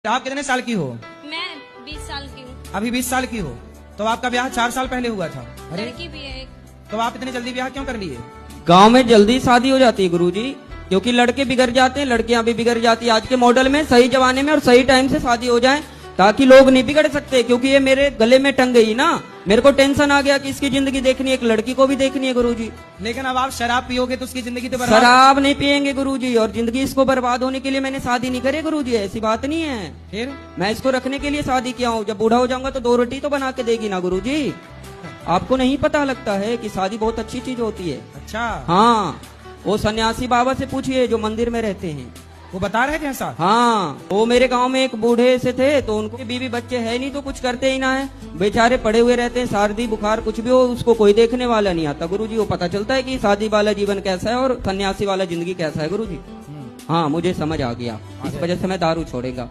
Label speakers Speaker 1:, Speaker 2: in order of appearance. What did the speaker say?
Speaker 1: आप कितने साल की हो?
Speaker 2: मैं 20 साल की हूँ।
Speaker 1: अभी 20 साल की हो तो आपका ब्याह 4 साल पहले हुआ था। अरे
Speaker 2: लड़की भी है एक।
Speaker 1: तो आप इतने जल्दी ब्याह क्यों कर लिए?
Speaker 3: गांव में जल्दी शादी हो जाती है गुरुजी, क्योंकि लड़के बिगड़ जाते हैं, लड़कियां भी बिगड़ जाती है। आज के मॉडल में सही जमाने में और सही टाइम से शादी हो जाए ताकि लोग नहीं बिगड़ सकते। क्योंकि ये मेरे गले में टंग गई ना, मेरे को टेंशन आ गया कि इसकी जिंदगी देखनी है, एक लड़की को भी देखनी है गुरुजी।
Speaker 1: लेकिन अब आप शराब पियोगे तो उसकी जिंदगी तो बर्बाद।
Speaker 3: शराब नहीं पियेंगे गुरुजी, और जिंदगी इसको बर्बाद होने के लिए मैंने शादी नहीं करी गुरुजी, ऐसी बात नहीं है।
Speaker 1: फिर
Speaker 3: मैं इसको रखने के लिए शादी किया हूँ। जब बूढ़ा हो जाऊंगा तो 2 रोटी तो बना के देगी ना गुरुजी। आपको नहीं पता लगता है कि शादी बहुत अच्छी चीज होती है।
Speaker 1: अच्छा,
Speaker 3: हाँ, वो सन्यासी बाबा से पूछिए जो मंदिर में रहते हैं,
Speaker 1: वो बता रहे थे ऐसा?
Speaker 3: हाँ, वो मेरे गांव में एक बूढ़े से थे, तो उनको बीवी बच्चे है नहीं तो कुछ करते ही ना है, बेचारे पड़े हुए रहते हैं। सर्दी बुखार कुछ भी हो उसको कोई देखने वाला नहीं आता गुरुजी। वो पता चलता है कि शादी वाला जीवन कैसा है और सन्यासी वाला जिंदगी कैसा है गुरुजी। हाँ, मुझे समझ आ गया, इस वजह से मैं दारू छोड़ेगा।